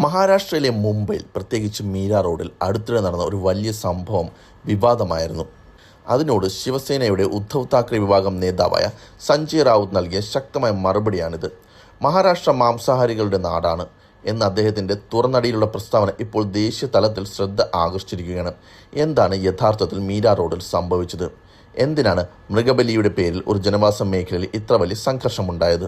മഹാരാഷ്ട്രയിലെ മുംബൈയിൽ പ്രത്യേകിച്ച് മീര റോഡിൽ അടുത്തിടെ നടന്ന ഒരു വലിയ സംഭവം വിവാദമായിരുന്നു. അതിനോട് ശിവസേനയുടെ ഉദ്ധവ് താക്കറെ വിഭാഗം നേതാവായ സഞ്ജയ് റാവുത്ത് നൽകിയ ശക്തമായ മറുപടിയാണിത്. മഹാരാഷ്ട്ര മാംസാഹാരികളുടെ നാടാണ് എന്ന അദ്ദേഹത്തിൻ്റെ തുറന്നടിയിലുള്ള പ്രസ്താവന ഇപ്പോൾ ദേശീയ തലത്തിൽ ശ്രദ്ധ ആകർഷിച്ചിരിക്കുകയാണ്. എന്താണ് യഥാർത്ഥത്തിൽ മീര റോഡിൽ സംഭവിച്ചത്? എന്തിനാണ് മൃഗബലിയുടെ പേരിൽ ഒരു ജനവാസ മേഖലയിൽ ഇത്ര വലിയ സംഘർഷമുണ്ടായത്?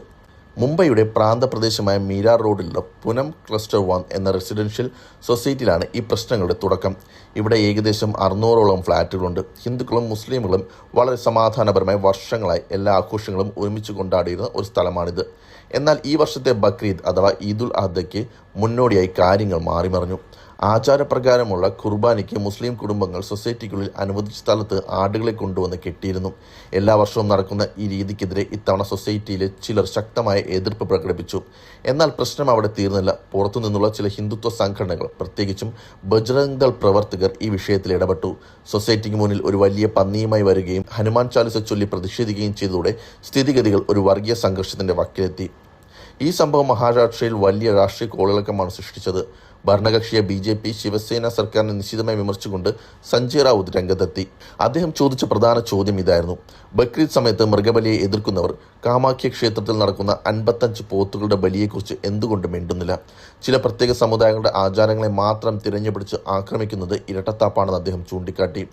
മുംബൈയുടെ പ്രാന്തപ്രദേശമായ മീര റോഡിലുള്ള പുനം ക്ലസ്റ്റർ 1 എന്ന റെസിഡൻഷ്യൽ സൊസൈറ്റിയിലാണ് ഈ പ്രശ്നങ്ങളുടെ തുടക്കം. ഇവിടെ ഏകദേശം 600ഓളം ഫ്ലാറ്റുകളുണ്ട്. ഹിന്ദുക്കളും മുസ്ലിമുകളും വളരെ സമാധാനപരമായി വർഷങ്ങളായി എല്ലാ ആഘോഷങ്ങളും ഒരുമിച്ച് കൊണ്ടാടിയിരുന്ന ഒരു സ്ഥലമാണിത്. എന്നാൽ ഈ വർഷത്തെ ബക്രീദ് അഥവാ ഈദുൽ അദ്ഹയ്ക്ക് മുന്നോടിയായി കാര്യങ്ങൾ മാറിമറിഞ്ഞു. ആചാരപ്രകാരമുള്ള കുർബാനയ്ക്ക് മുസ്ലിം കുടുംബങ്ങൾ സൊസൈറ്റിക്കുള്ളിൽ അനുവദിച്ച സ്ഥലത്ത് ആടുകളെ കൊണ്ടുവന്ന് കെട്ടിയിരുന്നു. എല്ലാ വർഷവും നടക്കുന്ന ഈ രീതിക്കെതിരെ ഇത്തവണ സൊസൈറ്റിയിലെ ചിലർ ശക്തമായ എതിർപ്പ് പ്രകടിപ്പിച്ചു. എന്നാൽ പ്രശ്നം അവിടെ തീർന്നില്ല. പുറത്തുനിന്നുള്ള ചില ഹിന്ദുത്വ സംഘടനകൾ, പ്രത്യേകിച്ചും ബജ്രംഗ് ദൾ പ്രവർത്തകർ ഈ വിഷയത്തിൽ ഇടപെട്ടു. സൊസൈറ്റിക്ക് മുന്നിൽ ഒരു വലിയ പന്നിയുമായി വരികയും ഹനുമാൻ ചാലിസ ചൊല്ലി പ്രതിഷേധിക്കുകയും ചെയ്തതോടെ സ്ഥിതിഗതികൾ ഒരു വർഗീയ സംഘർഷത്തിന്റെ വക്കിലെത്തി. ഈ സംഭവം മഹാരാഷ്ട്രയിൽ വലിയ രാഷ്ട്രീയ കോളിളക്കമാണ് സൃഷ്ടിച്ചത്. ഭരണകക്ഷിയെ BJP ശിവസേന സർക്കാരിനെ നിശിതമായി വിമർശിച്ചുകൊണ്ട് സഞ്ജയ് റാവുത്ത് രംഗത്തെത്തി. അദ്ദേഹം ചോദിച്ച പ്രധാന ചോദ്യം ഇതായിരുന്നു: ബക്രീദ് സമയത്ത് മൃഗബലിയെ എതിർക്കുന്നവർ കാമാഖ്യ ക്ഷേത്രത്തിൽ നടക്കുന്ന 55 പോത്തുകളുടെ ബലിയെക്കുറിച്ച് എന്തുകൊണ്ട് മിണ്ടുന്നില്ല? ചില പ്രത്യേക സമുദായങ്ങളുടെ ആചാരങ്ങളെ മാത്രം തിരഞ്ഞുപിടിച്ച് ആക്രമിക്കുന്നത് ഇരട്ടത്താപ്പാണെന്ന് അദ്ദേഹം ചൂണ്ടിക്കാട്ടി.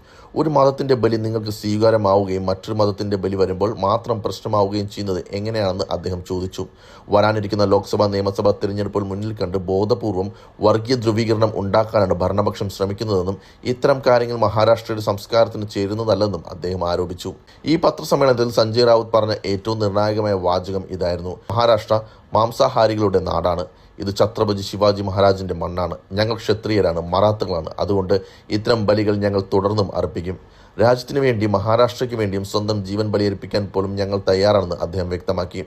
ഒരു മതത്തിന്റെ ബലി നിങ്ങൾക്ക് സ്വീകാര്യമാവുകയും മറ്റൊരു മതത്തിന്റെ ബലി വരുമ്പോൾ മാത്രം പ്രശ്നമാവുകയും ചെയ്യുന്നത് എങ്ങനെയാണെന്ന് അദ്ദേഹം ചോദിച്ചു. വരാനിരിക്കുന്ന ലോക്സഭാ നിയമസഭാ തിരഞ്ഞെടുപ്പുകൾ മുന്നിൽ കണ്ട് ബോധപൂർവം വർഗീയ ധ്രുവീകരണം ഉണ്ടാക്കാനാണ് ഭരണപക്ഷം ശ്രമിക്കുന്നതെന്നും ഇത്തരം കാര്യങ്ങൾ മഹാരാഷ്ട്രയുടെ സംസ്കാരത്തിന് ചേരുന്നതല്ലെന്നും അദ്ദേഹം ആരോപിച്ചു. ഈ പത്രസമ്മേളനത്തിൽ സഞ്ജയ് റാവുത്ത് പറഞ്ഞ ഏറ്റവും നിർണായകമായ വാചകം ഇതായിരുന്നു: മഹാരാഷ്ട്ര മാംസാഹാരികളുടെ നാടാണ്. ഇത് ഛത്രപതി ശിവാജി മഹാരാജിന്റെ മണ്ണാണ്. ഞങ്ങൾ ക്ഷത്രിയരാണ്, മറാത്തകളാണ്. അതുകൊണ്ട് ഇത്തരം ബലികൾ ഞങ്ങൾ തുടർന്നും അർപ്പിക്കും. രാജ്യത്തിനു വേണ്ടി, മഹാരാഷ്ട്രയ്ക്ക് വേണ്ടിയും സ്വന്തം ജീവൻ ബലിയർപ്പിക്കാൻ പോലും ഞങ്ങൾ തയ്യാറാണെന്ന് അദ്ദേഹം വ്യക്തമാക്കി.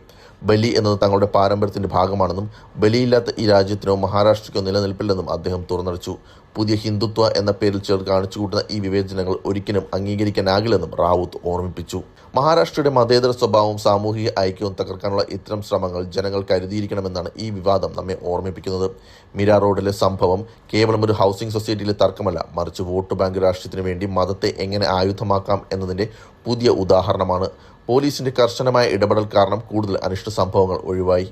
ബലി എന്നത് തങ്ങളുടെ പാരമ്പര്യത്തിന്റെ ഭാഗമാണെന്നും ബലിയില്ലാത്ത ഈ രാജ്യത്തിനോ മഹാരാഷ്ട്രയ്ക്കോ നിലനിൽപ്പില്ലെന്നും അദ്ദേഹം തുറന്നടിച്ചു. പുതിയ ഹിന്ദുത്വ എന്ന പേരിൽ ചേർത്ത് കാണിച്ചുകൂട്ടുന്ന ഈ വിവേചനങ്ങൾ ഒരിക്കലും അംഗീകരിക്കാനാകില്ലെന്നും റാവുത്ത് ഓർമ്മിപ്പിച്ചു. മഹാരാഷ്ട്രയുടെ മതേതര സ്വഭാവവും സാമൂഹിക ഐക്യവും തകർക്കാനുള്ള ഇത്തരം ശ്രമങ്ങൾ ജനങ്ങൾ കരുതിയിരിക്കണമെന്നാണ് ഈ വിവാദം നമ്മെ ഓർമ്മിപ്പിക്കുന്നത്. മീര റോഡിലെ സംഭവം കേവലം ഒരു ഹൗസിംഗ് സൊസൈറ്റിയിലെ തർക്കമല്ല, മറിച്ച് വോട്ട് ബാങ്ക് രാഷ്ട്രീയത്തിന് വേണ്ടി മതത്തെ എങ്ങനെ ആയുധമാക്കാം എന്നതിൻ്റെ പുതിയ ഉദാഹരണമാണ്. പോലീസിന്റെ കർശനമായ ഇടപെടൽ കാരണം കൂടുതൽ അനിഷ്ട സംഭവങ്ങൾ ഒഴിവായി.